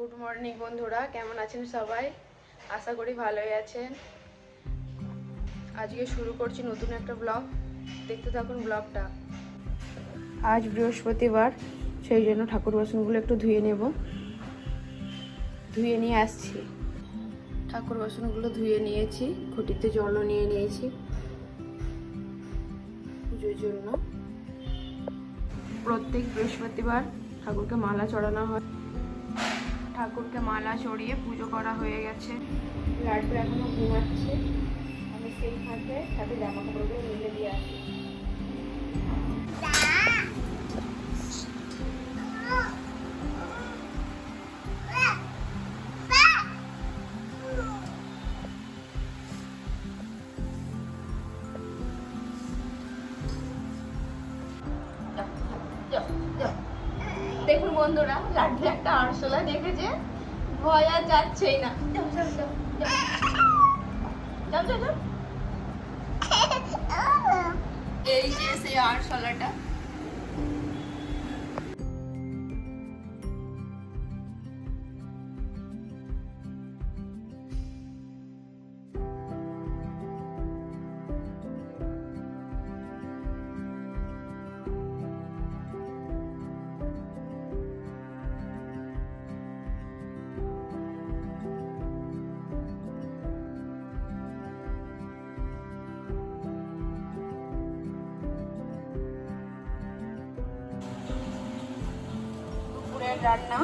Good morning বন্ধুরা, কেমন আছেন সবাই? আশা করি ভালোই আছেন। আজকে শুরু করছি নতুন একটা ব্লগ, দেখতে থাকুন ব্লগটা। আজ বৃহস্পতিবার, সেই জন্য ঠাকুর বাসনগুলো একটু ধুয়ে নেব, ধুয়ে নিয়ে আসছি। ঠাকুর বাসনগুলো ধুয়ে নিয়েছি, ঘটিতে জলও নিয়ে নিয়েছি পুজোর জন্য। প্রত্যেক বৃহস্পতিবার ঠাকুরকে মালা চড়ানো হয়। ঠাকুরকে মালা চড়িয়ে পুজো করা হয়ে গেছে। লাড্ডু এখনো ঘুমাচ্ছে, আমি সেই ফাঁকে সাথে জামা কাপড়গুলো মিলে দিয়ে আসি। দেখুন বন্ধুরা, লাড্ডু একটা আরশোলা দেখেছে, ভয় আর যাচ্ছেই না। এই যে সেই আরশোলাটা। রান্না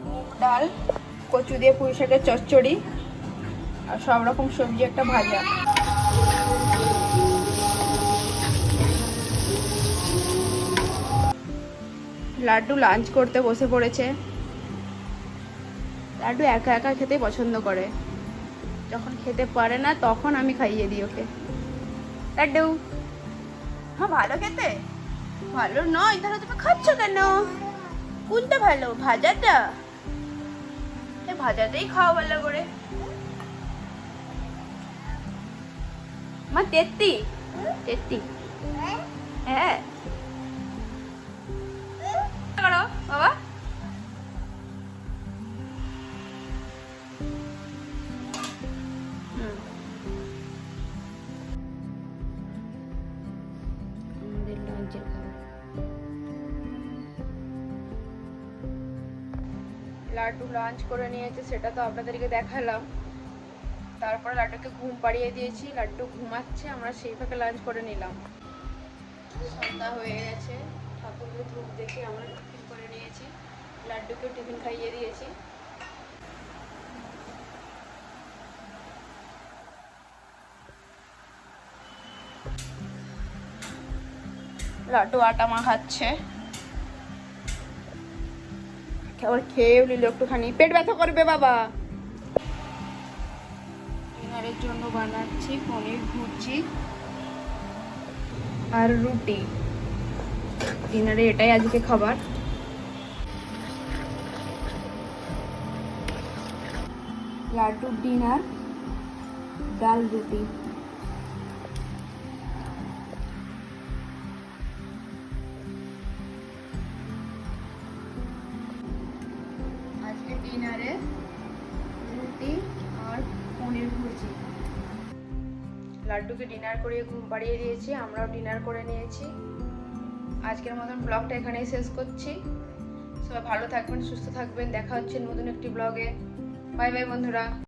মুগ ডাল, কচু দিয়ে পুঁই শাকের চচ্চড়ি আর সব রকম সবজি, একটা ভাজা। লাড্ডু লাঞ্চ করতে বসে পড়েছে। লাড্ডু একা একা খেতে পছন্দ করে, যখন খেতে পারে না তখন আমি খাইয়ে দিই ওকে। লাড্ডু, হ্যাঁ ভালো খেতে? ভালো নয় তাহলে তুমি খাচ্ছ কেন? কোনটা ভালো, ভাজাটা? ভাজাটাই খাও ভালো করে। মা তেত্তি তেত্তি, হ্যাঁ করো বাবা। আমাদের লাঞ্চের খাবার। লাড্ডু লাঞ্চ করে নিয়েছে, সেটা তো আপনাদেরকে দেখালাম। তারপরে লাড্ডুকে ঘুম পাড়িয়ে দিয়েছি, লাড্ডু ঘুমাচ্ছে, আমরা সেই ফাঁকে লাঞ্চ করে নিলাম। সন্ধ্যা হয়ে গেছে, ঠাকুরকে ধূপ দেখে আমরা টিফিন করে নিয়েছি, লাড্ডুকে টিফিন খাইয়ে দিয়েছি। লাড্ডু আটা মাখাচ্ছে, আবার খেয়েও নিল একটুখানি, পেট ব্যথা করবে বাবা। ডিনারের জন্য বানাচ্ছি পনির ভুজি আর রুটি। ডিনারে এটাই আজকে খাবার। লাড্ডুর ডিনার, ডাল রুটি। আজকে ডিনারে রুটি আর পনির ভুজি। লাড্ডুকে ডিনার করিয়ে ঘুম পাড়িয়ে দিয়েছি, আমরাও ডিনার করে নিয়েছি। আজকের মতন ব্লগটা এখানেই শেষ করছি। সবাই ভালো থাকবেন, সুস্থ থাকবেন, দেখা হচ্ছে নতুন একটি ব্লগে। বাই বাই বন্ধুরা।